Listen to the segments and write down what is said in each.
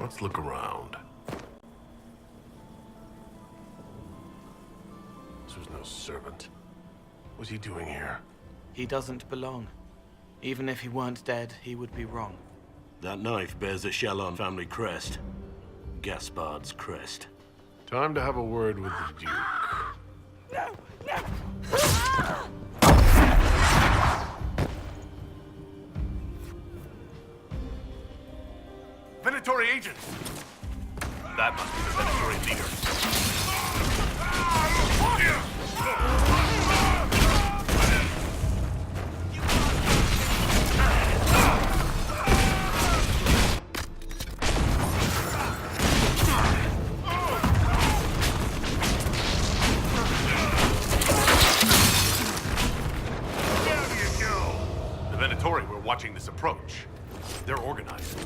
Let's look around. This was no servant. What's he doing here? He doesn't belong. Even if he weren't dead, he would be wrong. That knife bears a Shallon family crest. Gaspard's crest. Time to have a word with the Duke. No! No! Venatori agent! That must be the Venatori leader. Down you go! The Venatori were watching this approach. They're organized.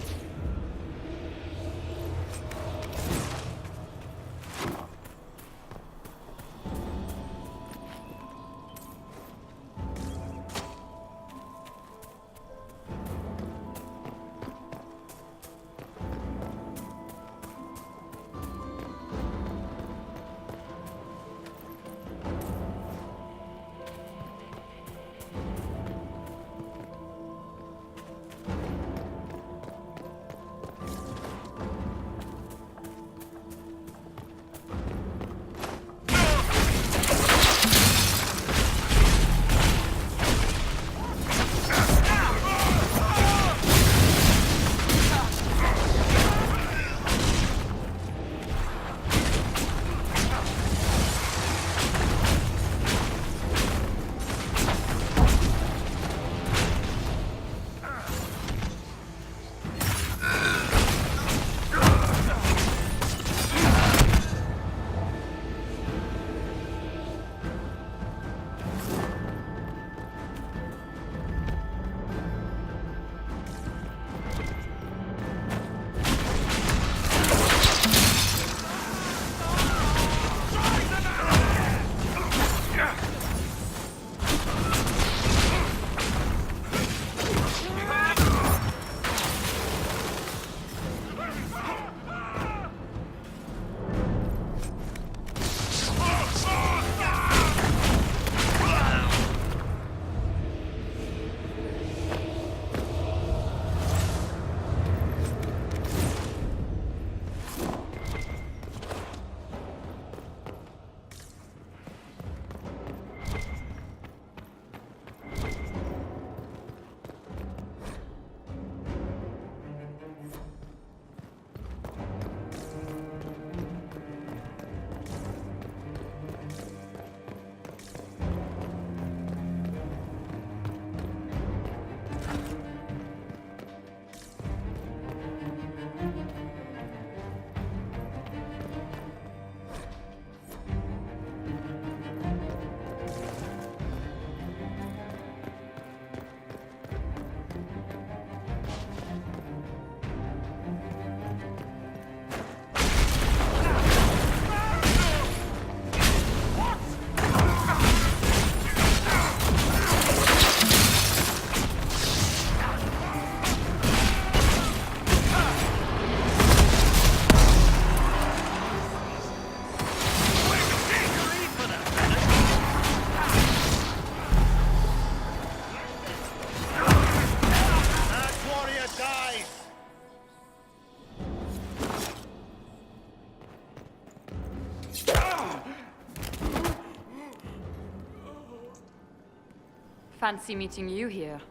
Fancy meeting you here.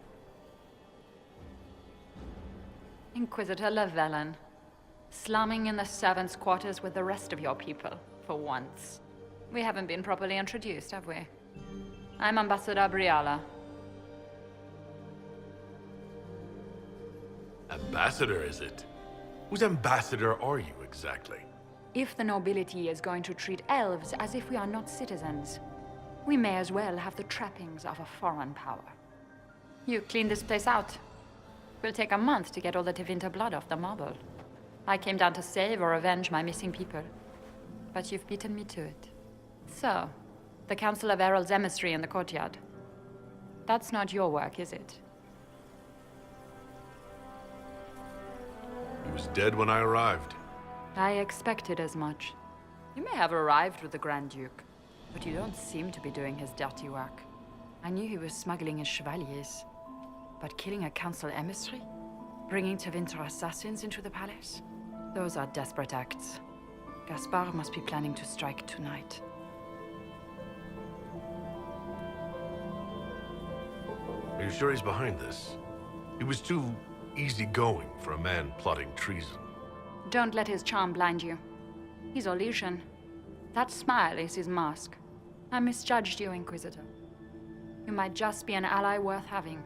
Inquisitor Llewellyn, slumming in the servants' quarters with the rest of your people, for once. We haven't been properly introduced, have we? I'm Ambassador Briala. Ambassador, is it? Whose ambassador are you, exactly? If the nobility is going to treat elves as if we are not citizens, we may as well have the trappings of a foreign power. You clean this place out. Will take a month to get all the Tevinter blood off the marble. I came down to save or avenge my missing people. But you've beaten me to it. So, the Council of Herald's emissary in the courtyard. That's not your work, is it? He was dead when I arrived. I expected as much. You may have arrived with the Grand Duke, but you don't seem to be doing his dirty work. I knew he was smuggling his chevaliers. But killing a council emissary? Bringing Tevinter assassins into the palace? Those are desperate acts. Gaspard must be planning to strike tonight. Are you sure he's behind this? He was too easygoing for a man plotting treason. Don't let his charm blind you. He's illusion. That smile is his mask. I misjudged you, Inquisitor. You might just be an ally worth having.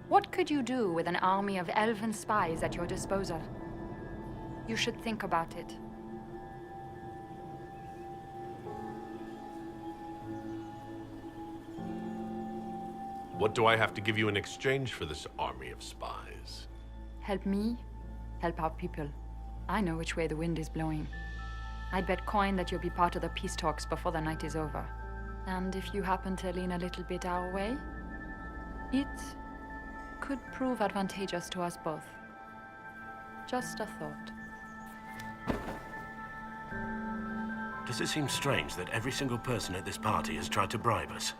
What could you do with an army of elven spies at your disposal? You should think about it. What do I have to give you in exchange for this army of spies? Help me, help our people. I know which way the wind is blowing. I'd bet coin that you'll be part of the peace talks before the night is over. And if you happen to lean a little bit our way, it could prove advantageous to us both. Just a thought. Does it seem strange that every single person at this party has tried to bribe us?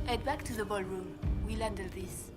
Head back to the ballroom. We'll handle this.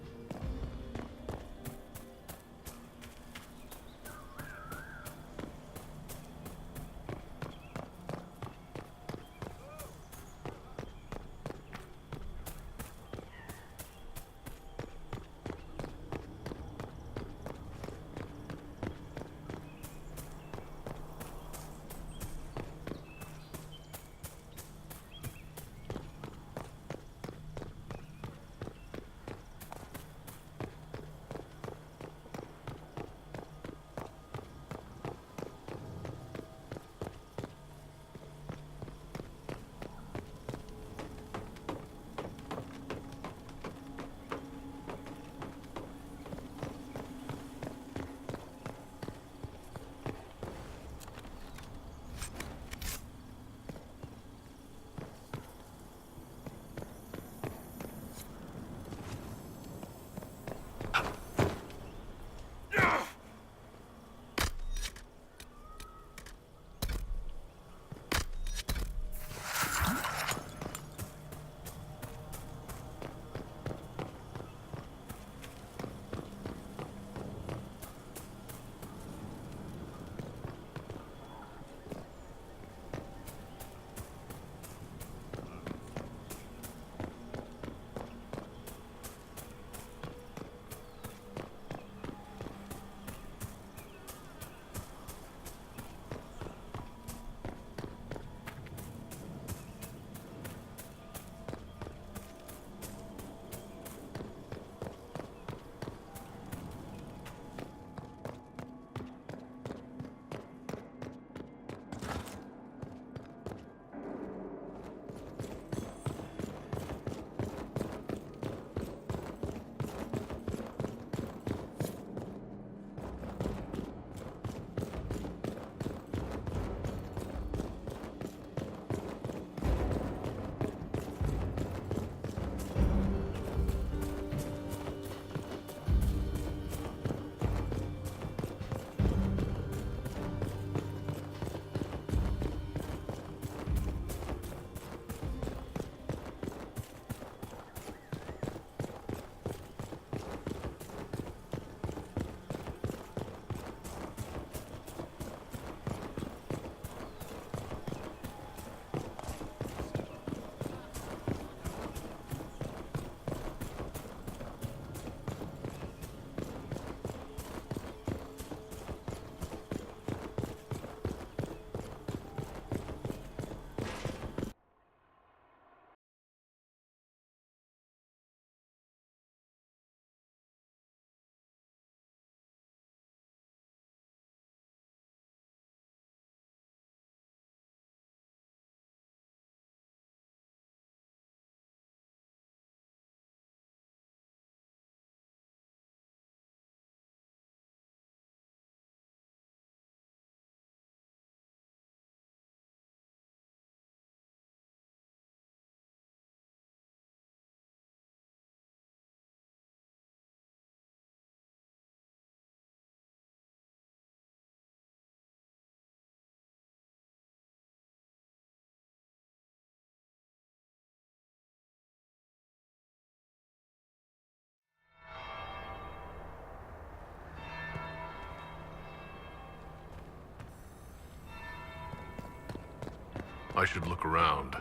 I should look around.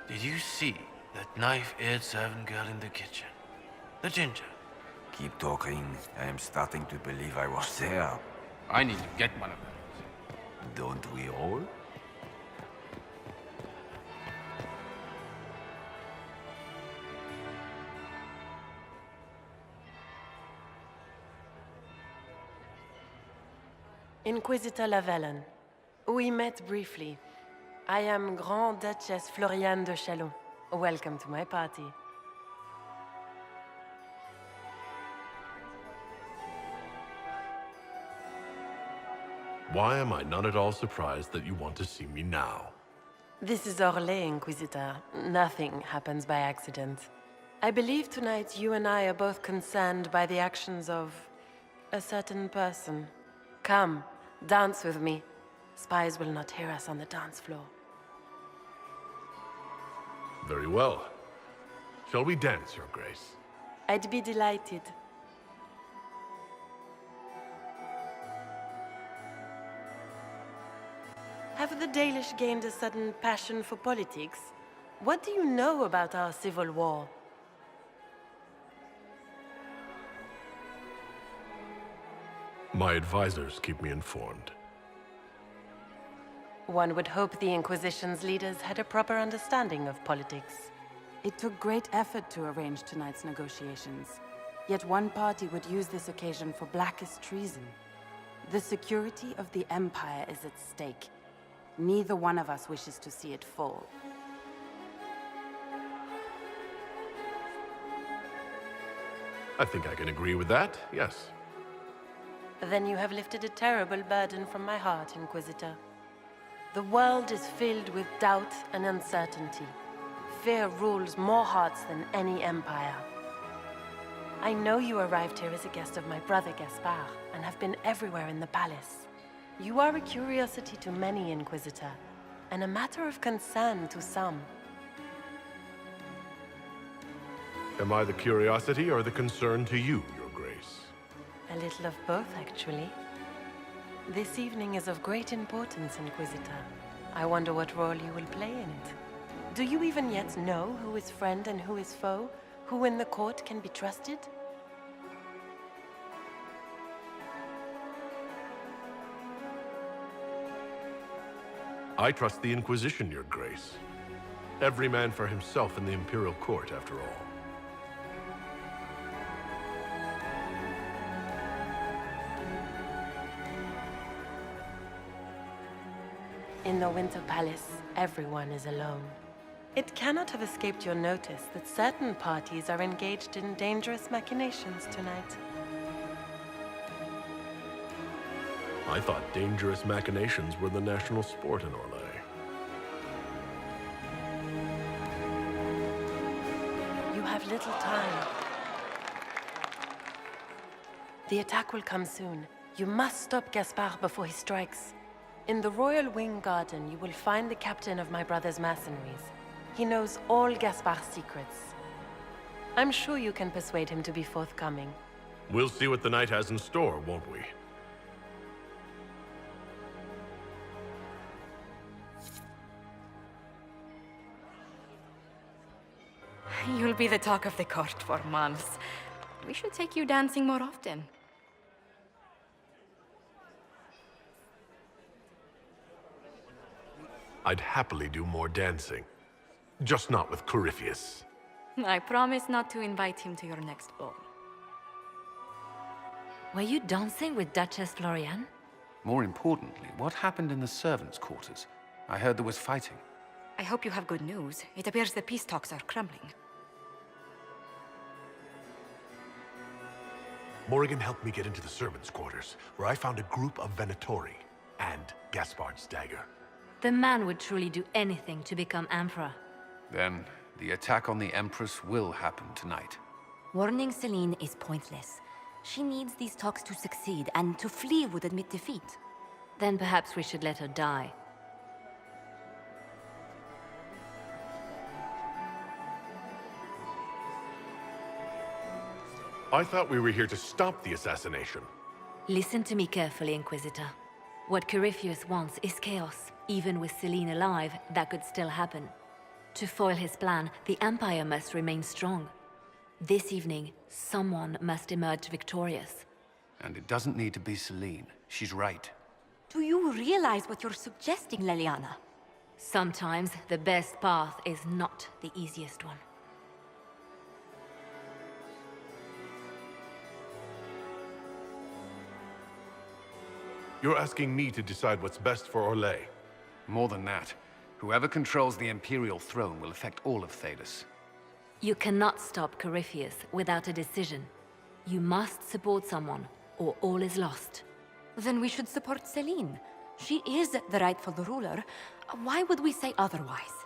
Did you see that knife-edged servant girl in the kitchen? The ginger. Keep talking. I am starting to believe I was there. I need to get one of them. Don't we all? Inquisitor Lavalin. We met briefly. I am Grand Duchess Floriane de Chalon. Welcome to my party. Why am I not at all surprised that you want to see me now? This is Orlais, Inquisitor. Nothing happens by accident. I believe tonight you and I are both concerned by the actions of a certain person. Come, dance with me. Spies will not hear us on the dance floor. Very well. Shall we dance, Your Grace? I'd be delighted. Have the Dalish gained a sudden passion for politics? What do you know about our civil war? My advisors keep me informed. One would hope the Inquisition's leaders had a proper understanding of politics. It took great effort to arrange tonight's negotiations. Yet one party would use this occasion for blackest treason. The security of the Empire is at stake. Neither one of us wishes to see it fall. I think I can agree with that, yes. Then you have lifted a terrible burden from my heart, Inquisitor. The world is filled with doubt and uncertainty. Fear rules more hearts than any empire. I know you arrived here as a guest of my brother Gaspard, and have been everywhere in the palace. You are a curiosity to many, Inquisitor, and a matter of concern to some. Am I the curiosity or the concern to you, Your Grace? A little of both, actually. This evening is of great importance, Inquisitor. I wonder what role you will play in it. Do you even yet know who is friend and who is foe? Who in the court can be trusted? I trust the Inquisition, Your Grace. Every man for himself in the Imperial Court, after all. In the Winter Palace, everyone is alone. It cannot have escaped your notice that certain parties are engaged in dangerous machinations tonight. I thought dangerous machinations were the national sport in Orlais. You have little time. The attack will come soon. You must stop Gaspard before he strikes. In the Royal Wing Garden, you will find the captain of my brother's mercenaries. He knows all Gaspard's secrets. I'm sure you can persuade him to be forthcoming. We'll see what the night has in store, won't we? You'll be the talk of the court for months. We should take you dancing more often. I'd happily do more dancing. Just not with Corypheus. I promise not to invite him to your next ball. Were you dancing with Duchess Florian? More importantly, what happened in the servants' quarters? I heard there was fighting. I hope you have good news. It appears the peace talks are crumbling. Morrigan helped me get into the servants' quarters, where I found a group of Venatori and Gaspard's dagger. The man would truly do anything to become Emperor. Then, the attack on the Empress will happen tonight. Warning Celine is pointless. She needs these talks to succeed, and to flee would admit defeat. Then perhaps we should let her die. I thought we were here to stop the assassination. Listen to me carefully, Inquisitor. What Corypheus wants is chaos. Even with Celine alive, that could still happen. To foil his plan, the Empire must remain strong. This evening, someone must emerge victorious. And it doesn't need to be Celine. She's right. Do you realize what you're suggesting, Leliana? Sometimes the best path is not the easiest one. You're asking me to decide what's best for Orlais. More than that, whoever controls the Imperial throne will affect all of Thales. You cannot stop Corypheus without a decision. You must support someone, or all is lost. Then we should support Celine. She is the rightful ruler. Why would we say otherwise?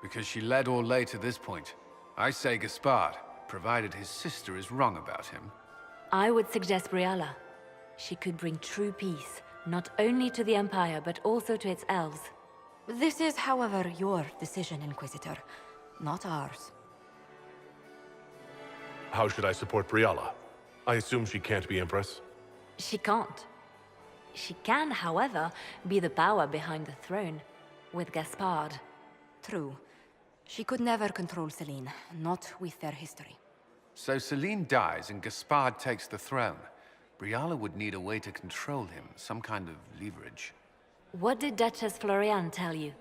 Because she led Orlais to this point. I say Gaspard. provided his sister is wrong about him. I would suggest Briala. She could bring true peace, not only to the Empire, but also to its elves. This is, however, your decision, Inquisitor, not ours. How should I support Briala? I assume she can't be Empress? She can't. She can, however, be the power behind the throne, with Gaspard. True. She could never control Celine, not with their history. So Celine dies and Gaspard takes the throne. Briala would need a way to control him, some kind of leverage. What did Duchess Floriane tell you?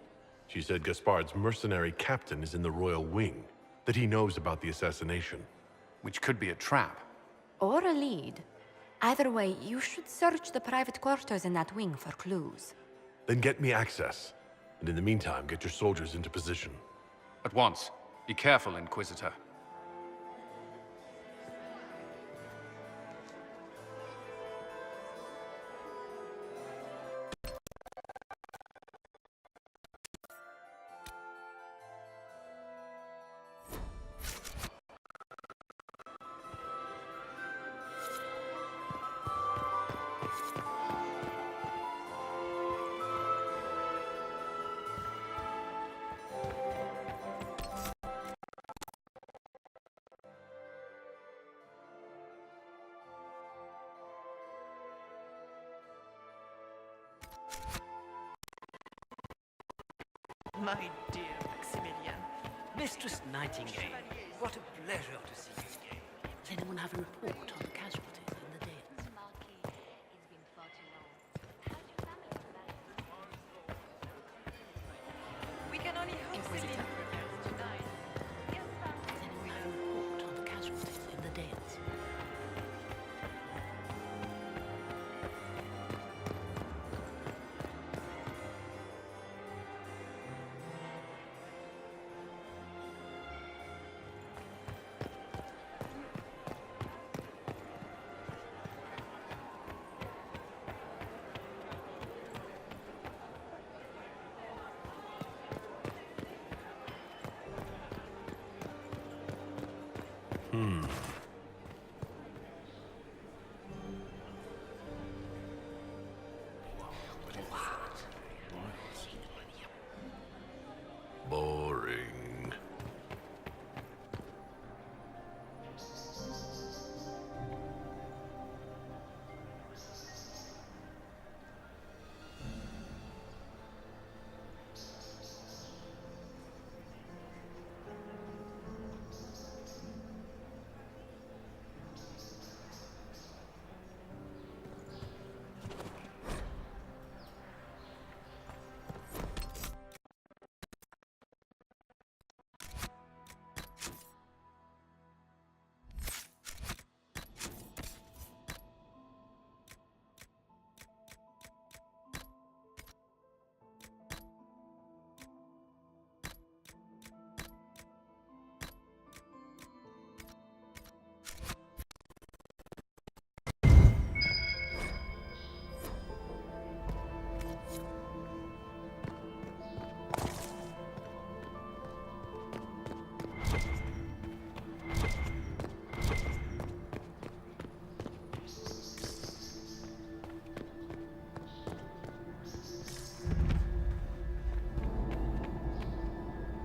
She said Gaspard's mercenary captain is in the royal wing, that he knows about the assassination. Which could be a trap. Or a lead. Either way, you should search the private quarters in that wing for clues. Then get me access. And in the meantime, get your soldiers into position. At once. Be careful, Inquisitor. My dear Maximilian. Mistress Nightingale, what a pleasure to see you again. Does anyone have a report on the casualties in the dead? We can only hope Celine prepares to die. Does anyone have a report on the casualties in the dead? Boring.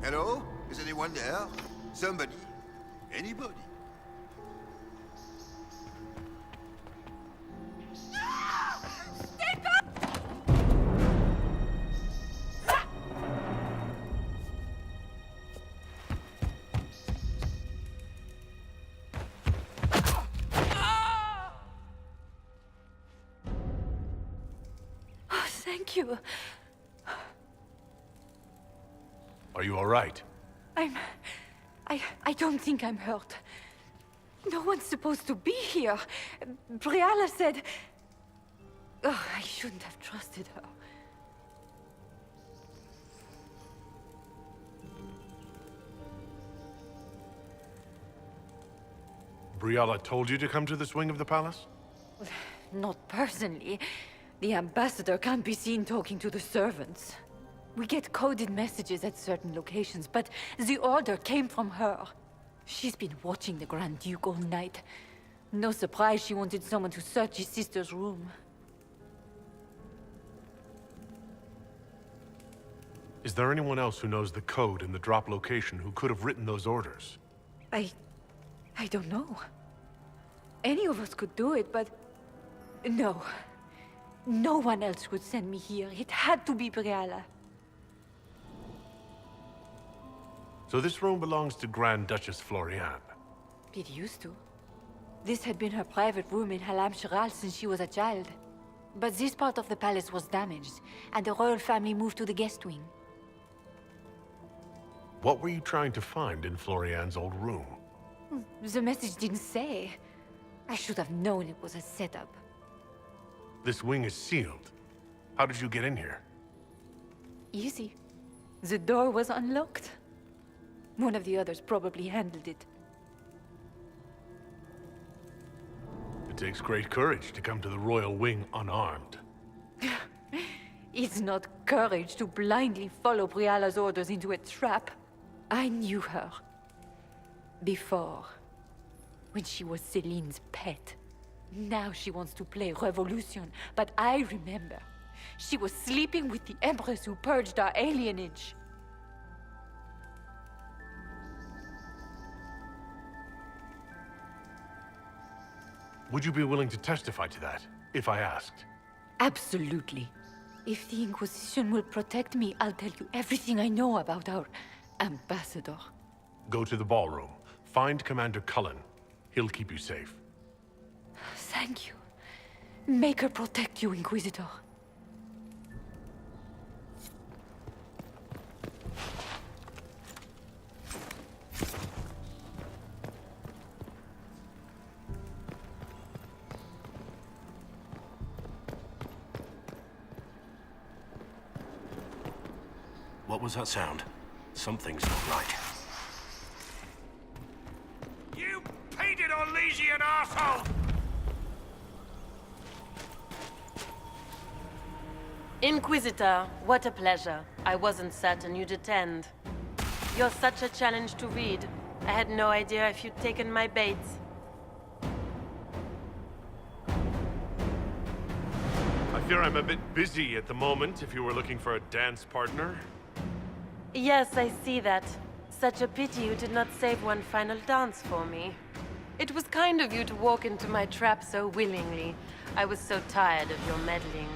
Hello? Is anyone there? Somebody? Anybody? Oh, thank you. Are you all right? I don't think I'm hurt. No one's supposed to be here. Briala said... Oh, I shouldn't have trusted her. Briala told you to come to this wing of the palace? Not personally. The ambassador can't be seen talking to the servants. We get coded messages at certain locations, but the order came from her. She's been watching the Grand Duke all night. No surprise she wanted someone to search his sister's room. Is there anyone else who knows the code and the drop location who could have written those orders? I don't know. Any of us could do it, but... No. No one else would send me here. It had to be Briala. So this room belongs to Grand Duchess Floriane. It used to. This had been her private room in Halam Shiral since she was a child. But this part of the palace was damaged, and the royal family moved to the guest wing. What were you trying to find in Floriane's old room? The message didn't say. I should have known it was a setup. This wing is sealed. How did you get in here? Easy. The door was unlocked. One of the others probably handled it. It takes great courage to come to the royal wing unarmed. It's not courage to blindly follow Briala's orders into a trap. I knew her. Before. When she was Celine's pet. Now she wants to play revolution, but I remember. She was sleeping with the Empress who purged our alienage. Would you be willing to testify to that, if I asked? Absolutely. If the Inquisition will protect me, I'll tell you everything I know about our ambassador. Go to the ballroom. Find Commander Cullen. He'll keep you safe. Thank you. Make her protect you, Inquisitor. What was that sound? Something's not right. You painted Orlesian arsehole! Inquisitor, what a pleasure. I wasn't certain you'd attend. You're such a challenge to read. I had no idea if you'd taken my bait. I fear I'm a bit busy at the moment if you were looking for a dance partner. Yes, I see that. Such a pity you did not save one final dance for me. It was kind of you to walk into my trap so willingly. I was so tired of your meddling.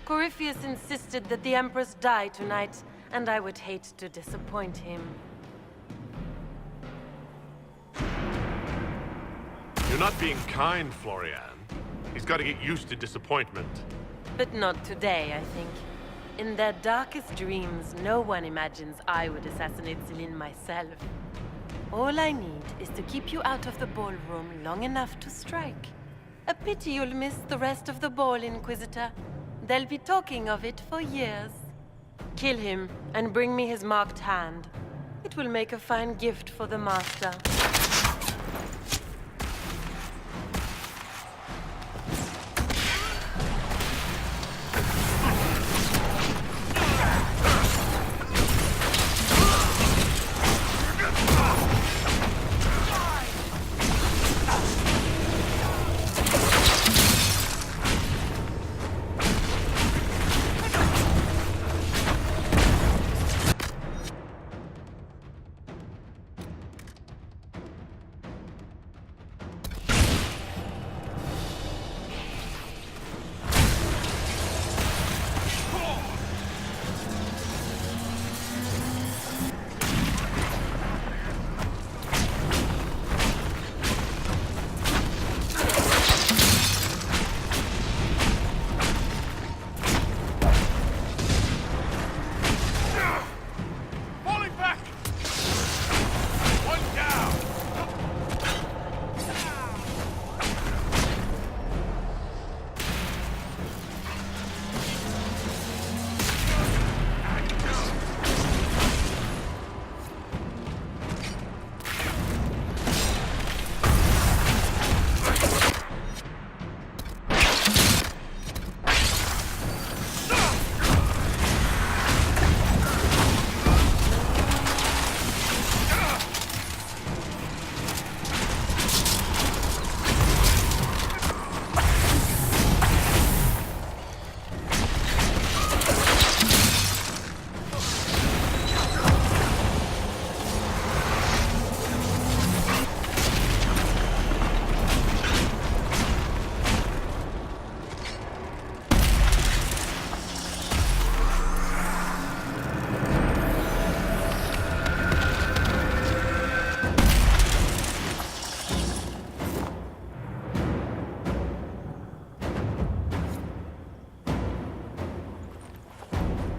Corypheus insisted that the Empress die tonight, and I would hate to disappoint him. You're not being kind, Floriane. He's got to get used to disappointment. But not today, I think. In their darkest dreams, no one imagines I would assassinate Celine myself. All I need is to keep you out of the ballroom long enough to strike. A pity you'll miss the rest of the ball, Inquisitor. They'll be talking of it for years. Kill him and bring me his marked hand. It will make a fine gift for the Master.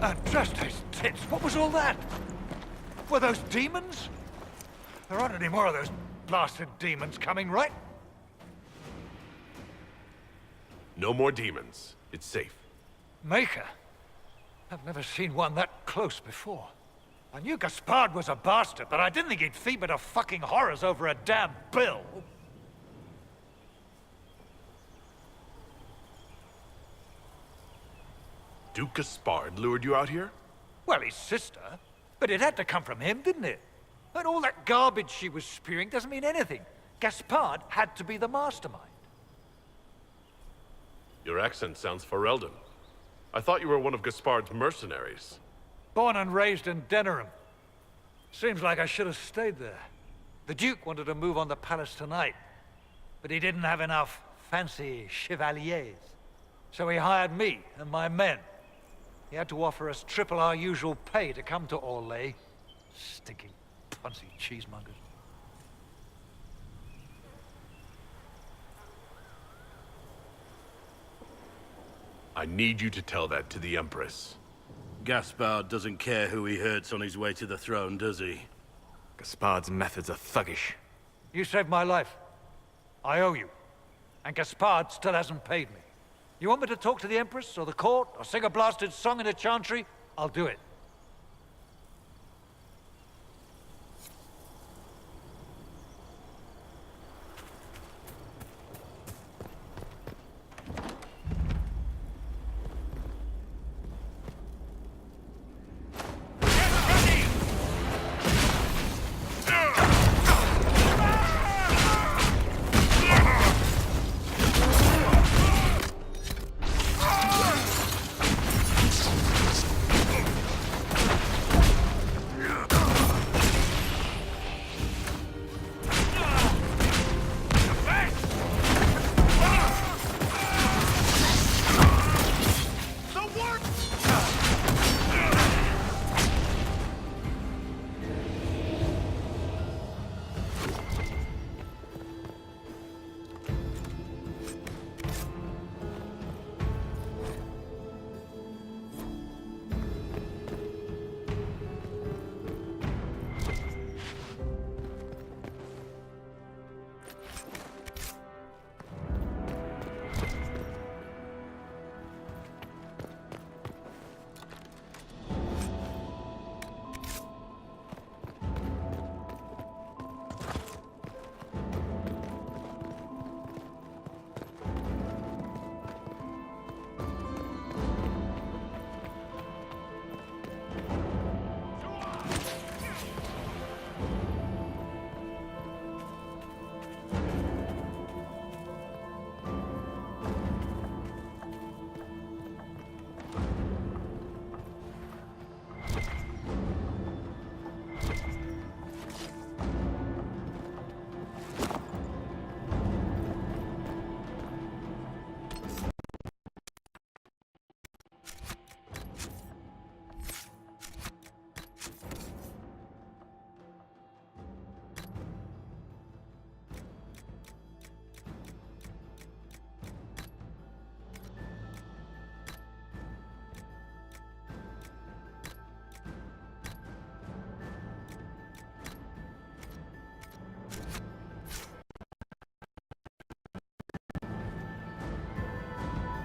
And just his tits, what was all that? Were those demons? There aren't any more of those blasted demons coming, right? No more demons. It's safe. Maker? I've never seen one that close before. I knew Gaspard was a bastard, but I didn't think he'd feed me to fucking horrors over a damn bill. Duke Gaspard lured you out here? Well, his sister. But it had to come from him, didn't it? And all that garbage she was spewing doesn't mean anything. Gaspard had to be the mastermind. Your accent sounds Ferelden. I thought you were one of Gaspard's mercenaries. Born and raised in Denerim. Seems like I should have stayed there. The Duke wanted to move on the palace tonight, but he didn't have enough fancy chevaliers. So he hired me and my men. He had to offer us triple our usual pay to come to Orlais. Stinking, punsy cheesemongers. I need you to tell that to the Empress. Gaspard doesn't care who he hurts on his way to the throne, does he? Gaspard's methods are thuggish. You saved my life. I owe you. And Gaspard still hasn't paid me. You want me to talk to the Empress, or the court, or sing a blasted song in a chantry? I'll do it.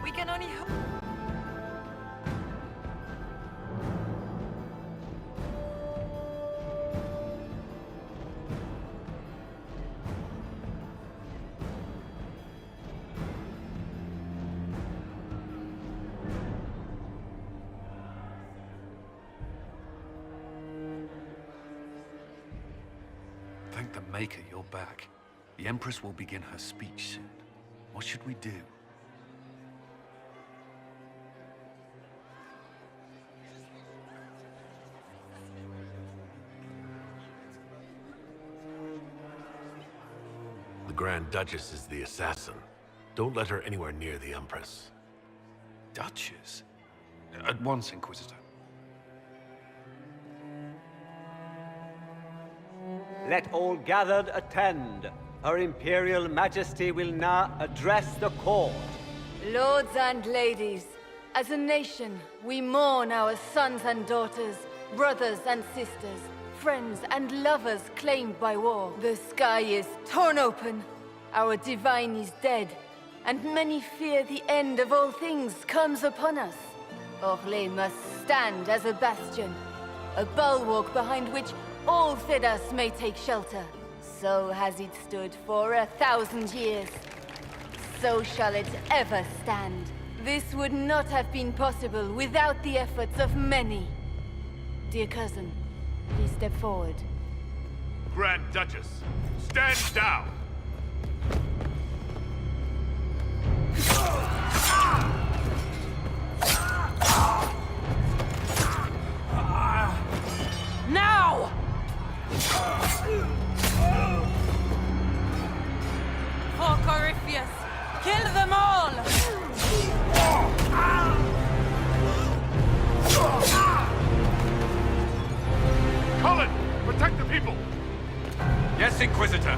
We can only hope. Thank the Maker you're back. The Empress will begin her speech soon. What should we do? The Grand Duchess is the assassin. Don't let her anywhere near the Empress. Duchess? At once, Inquisitor. Let all gathered attend. Her Imperial Majesty will now address the court. Lords and ladies, As a nation, we mourn our sons and daughters, brothers and sisters, friends and lovers claimed by war. The sky is torn open, our divine is dead, and many fear the end of all things comes upon us. Orlais must stand as a bastion, a bulwark behind which all Thedas may take shelter. So has it stood for 1,000 years. So shall it ever stand. This would not have been possible without the efforts of many. Dear cousin, please step forward. Grand Duchess, stand down! Now! For Corypheus, kill them all! Cullen, protect the people! Yes, Inquisitor.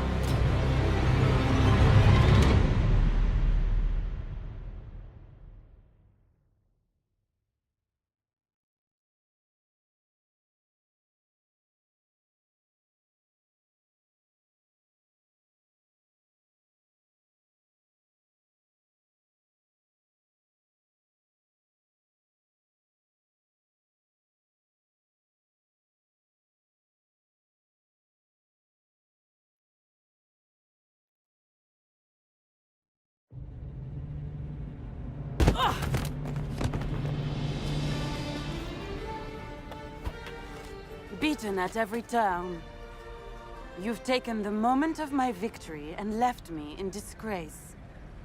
Beaten at every turn. You've taken the moment of my victory and left me in disgrace.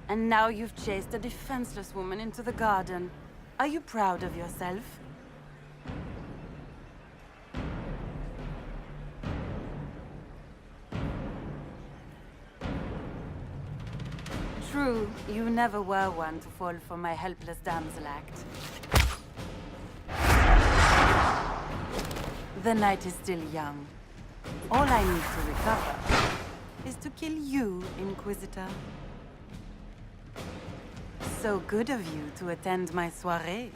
And now you've chased a defenseless woman into the garden. Are you proud of yourself? True, you never were one to fall for my helpless damsel act. The night is still young. All I need to recover is to kill you, Inquisitor. So good of you to attend my soirée.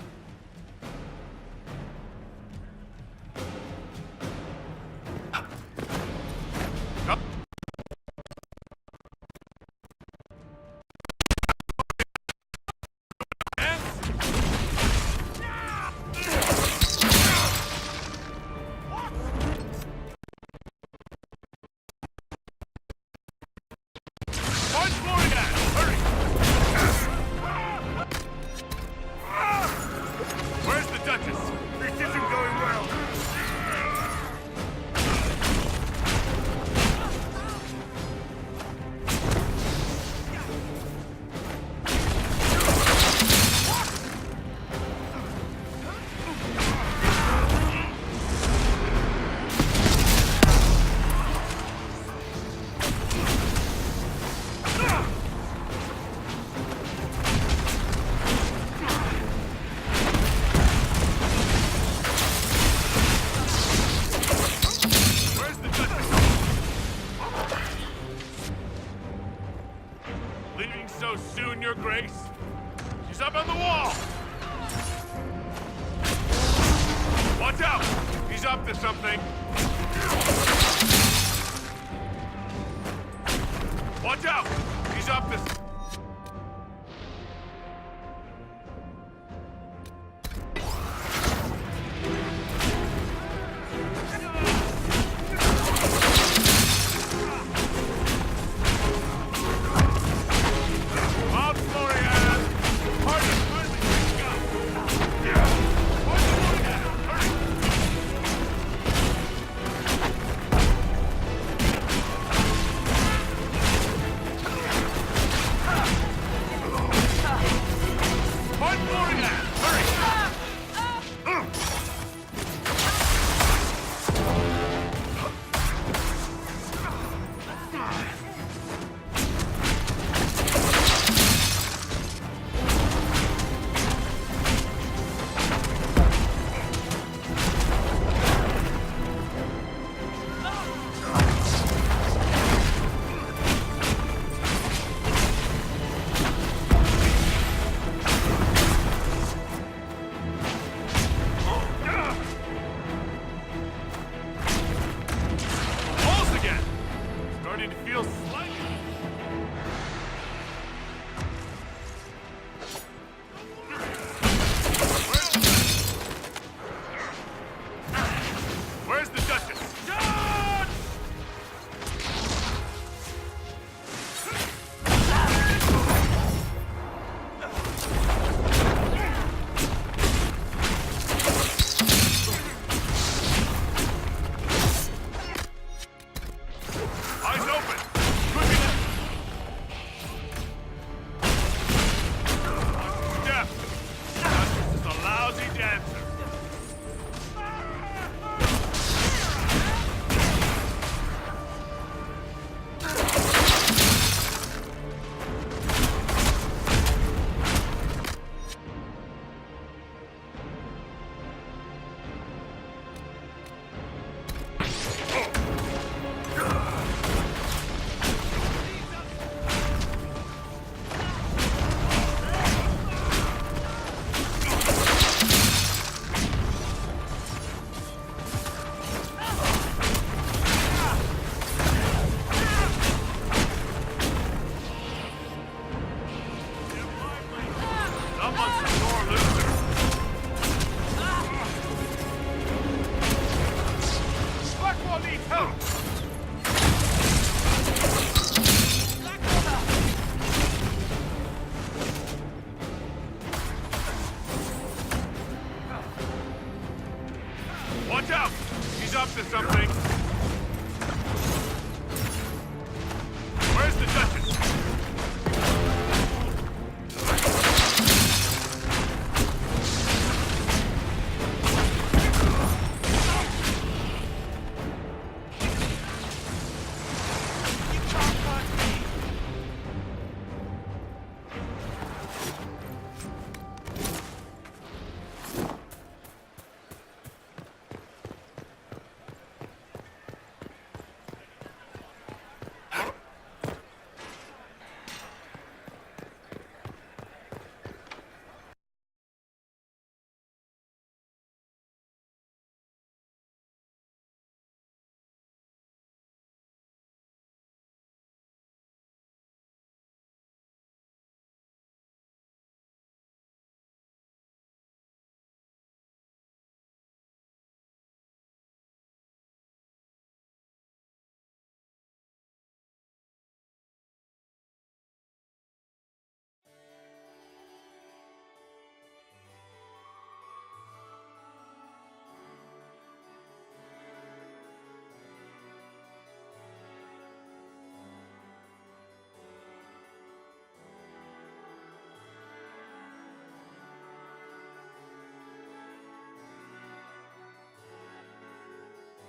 to something! Where's the Duchess?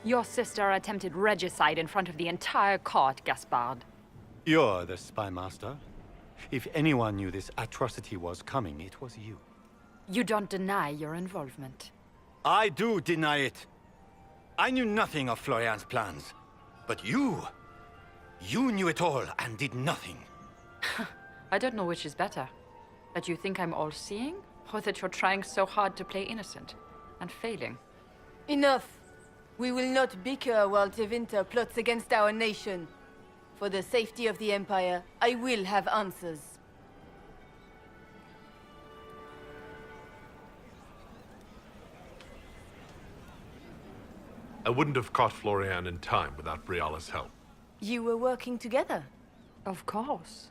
Your sister attempted regicide in front of the entire court, Gaspard. You're the spy master. If anyone knew this atrocity was coming, it was you. You don't deny your involvement. I do deny it. I knew nothing of Florian's plans. But you knew it all and did nothing. I don't know which is better. That you think I'm all-seeing, or that you're trying so hard to play innocent and failing. Enough! We will not bicker while Tevinter plots against our nation. For the safety of the Empire, I will have answers. I wouldn't have caught Florian in time without Briala's help. You were working together? Of course.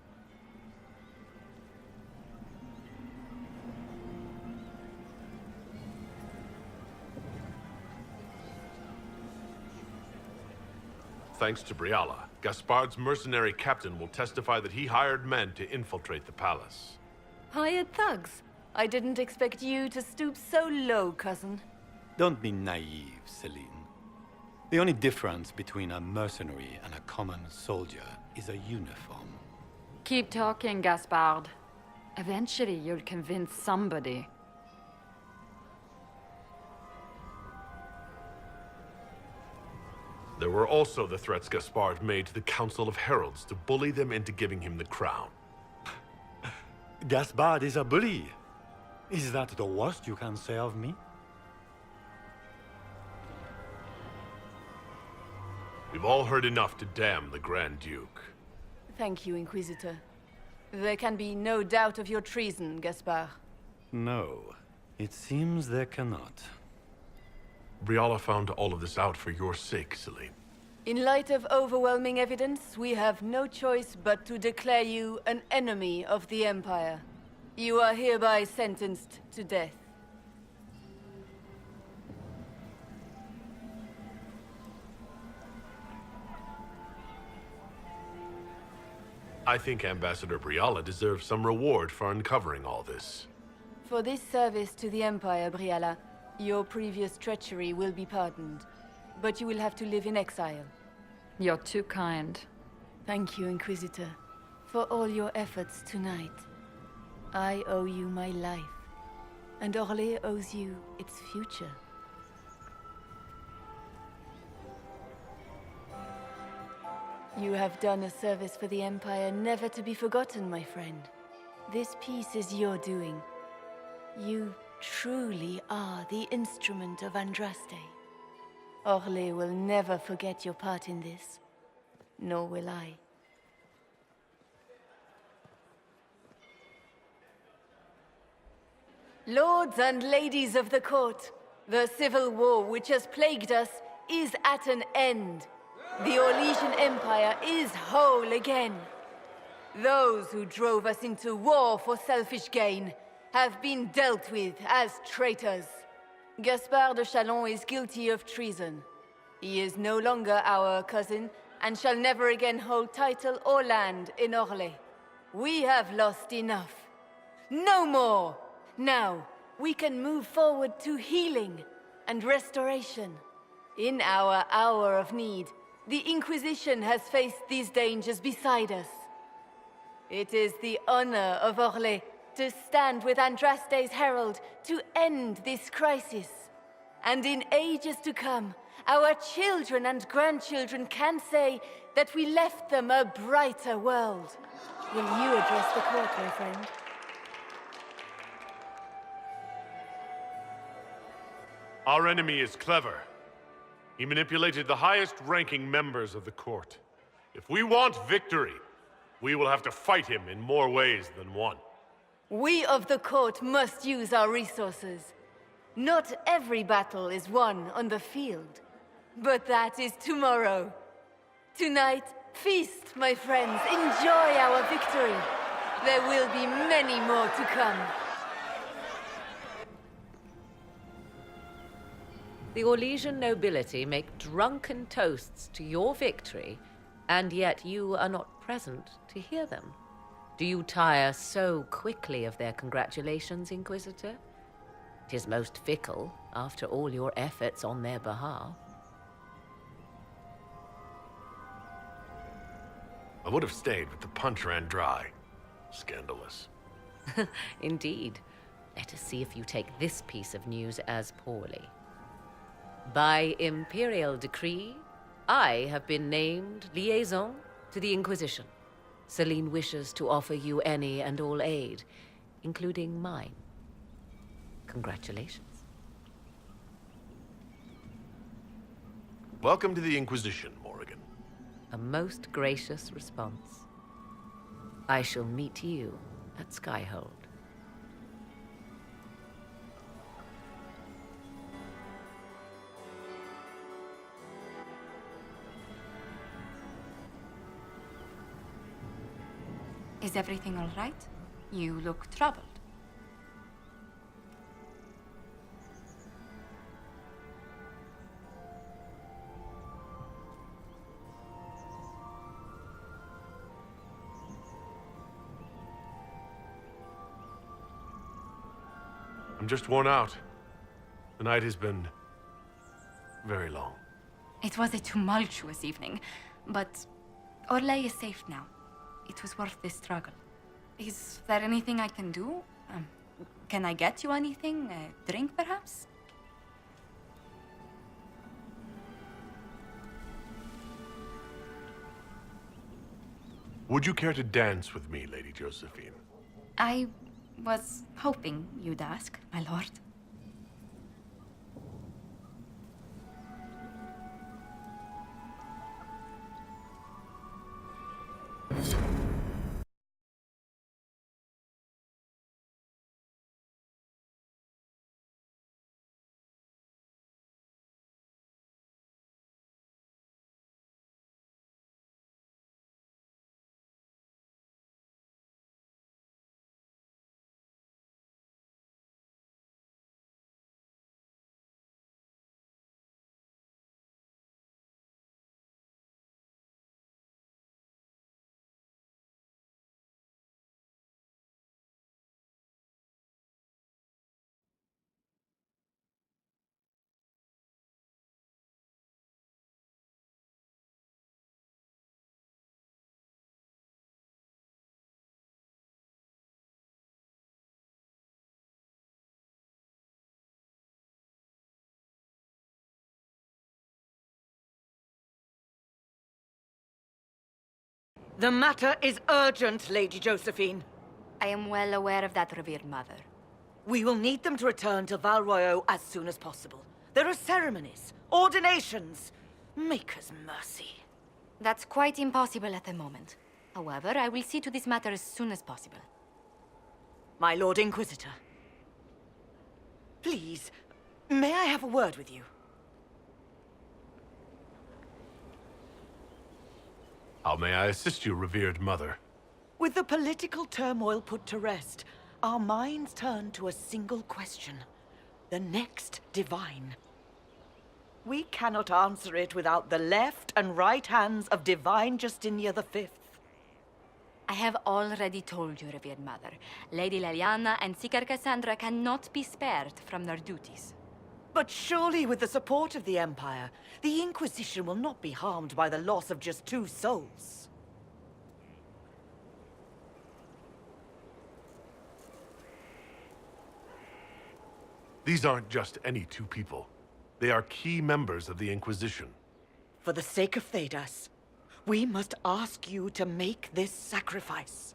Thanks to Briala, Gaspard's mercenary captain will testify that he hired men to infiltrate the palace. Hired thugs? I didn't expect you to stoop so low, cousin. Don't be naive, Celine. The only difference between a mercenary and a common soldier is a uniform. Keep talking, Gaspard. Eventually, you'll convince somebody. There were also the threats Gaspard made to the Council of Heralds to bully them into giving him the crown. Gaspard is a bully. Is that the worst you can say of me? We've all heard enough to damn the Grand Duke. Thank you, Inquisitor. There can be no doubt of your treason, Gaspard. No, it seems there cannot. Briala found all of this out for your sake, Celine. In light of overwhelming evidence, we have no choice but to declare you an enemy of the Empire. You are hereby sentenced to death. I think Ambassador Briala deserves some reward for uncovering all this. For this service to the Empire, Briala, your previous treachery will be pardoned. But you will have to live in exile. You're too kind. Thank you, Inquisitor, for all your efforts tonight. I owe you my life, and Orlais owes you its future. You have done a service for the Empire never to be forgotten, my friend. This piece is your doing. You truly are the instrument of Andraste. Orlais will never forget your part in this, nor will I. Lords and ladies of the court, the civil war which has plagued us is at an end. The Orlesian Empire is whole again. Those who drove us into war for selfish gain have been dealt with as traitors. Gaspard de Chalon is guilty of treason. He is no longer our cousin, and shall never again hold title or land in Orlais. We have lost enough. No more! Now, we can move forward to healing and restoration. In our hour of need, the Inquisition has faced these dangers beside us. It is the honor of Orlais to stand with Andraste's herald to end this crisis. And in ages to come, our children and grandchildren can say that we left them a brighter world. Will you address the court, my friend? Our enemy is clever. He manipulated the highest-ranking members of the court. If we want victory, we will have to fight him in more ways than one. We of the court must use our resources. Not every battle is won on the field, but that is tomorrow. Tonight, feast, my friends. Enjoy our victory. There will be many more to come. The Orlesian nobility make drunken toasts to your victory, and yet you are not present to hear them. Do you tire so quickly of their congratulations, Inquisitor? 'Tis most fickle, after all your efforts on their behalf. I would have stayed, but the punch ran dry. Scandalous. Indeed. Let us see if you take this piece of news as poorly. By imperial decree, I have been named liaison to the Inquisition. Celine wishes to offer you any and all aid, including mine. Congratulations. Welcome to the Inquisition, Morrigan. A most gracious response. I shall meet you at Skyhold. Is everything all right? You look troubled. I'm just worn out. The night has been very long. It was a tumultuous evening, but Orlais is safe now. It was worth the struggle. Is there anything I can do? Can I get you anything? A drink, perhaps? Would you care to dance with me, Lady Josephine? I was hoping you'd ask, my lord. The matter is urgent, Lady Josephine. I am well aware of that, revered mother. We will need them to return to Val Royeaux as soon as possible. There are ceremonies, ordinations. Maker's mercy. That's quite impossible at the moment. However, I will see to this matter as soon as possible. My Lord Inquisitor. Please, may I have a word with you? How may I assist you, revered mother? With the political turmoil put to rest, our minds turn to a single question. The next divine. We cannot answer it without the left and right hands of Divine Justinia V. I have already told you, revered mother. Lady Leliana and Seeker Cassandra cannot be spared from their duties. But surely with the support of the Empire, the Inquisition will not be harmed by the loss of just 2 souls. These aren't just any 2 people. They are key members of the Inquisition. For the sake of Thedas, we must ask you to make this sacrifice.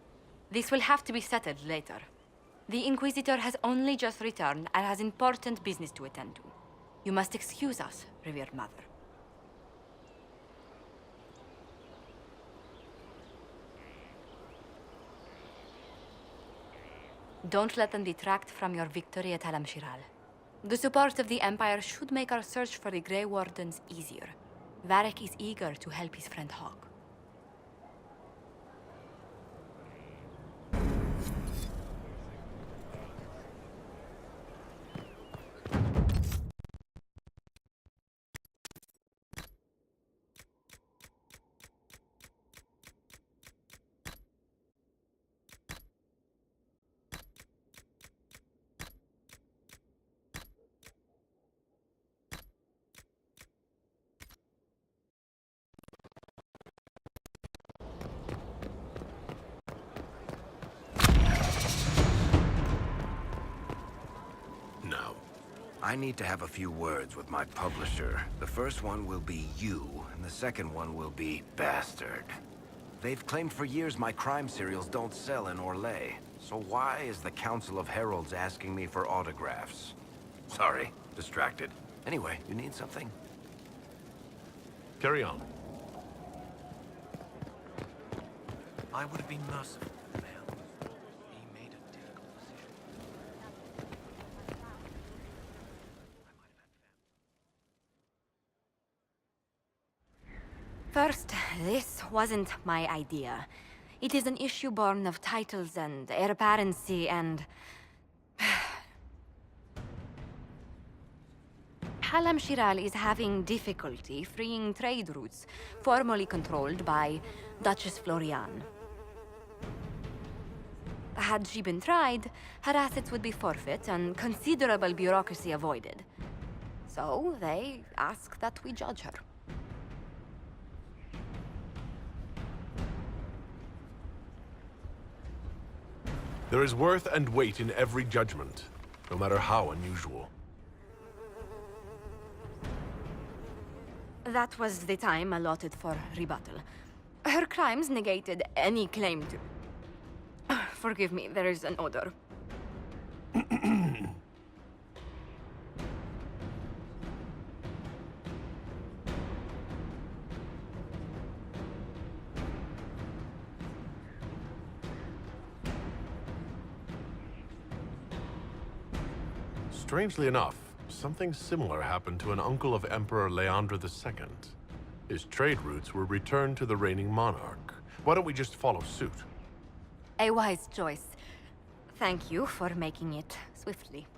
This will have to be settled later. The Inquisitor has only just returned and has important business to attend to. You must excuse us, revered mother. Don't let them detract from your victory at Alam-Shiral. The support of the Empire should make our search for the Grey Wardens easier. Varric is eager to help his friend Hawk. I need to have a few words with my publisher. The first one will be you, and the second one will be Bastard. They've claimed for years my crime serials don't sell in Orlais. So why is the Council of Heralds asking me for autographs? Sorry, distracted. Anyway, you need something? Carry on. I would have been merciful. First, this wasn't my idea. It is an issue born of titles and heir apparency and... Alam-Shiral is having difficulty freeing trade routes formerly controlled by Duchess Florian. Had she been tried, her assets would be forfeit and considerable bureaucracy avoided. So they ask that we judge her. There is worth and weight in every judgment, no matter how unusual. That was the time allotted for rebuttal. Her crimes negated any claim to... Forgive me, there is an odor. Strangely enough, something similar happened to an uncle of Emperor Leandra II. His trade routes were returned to the reigning monarch. Why don't we just follow suit? A wise choice. Thank you for making it swiftly.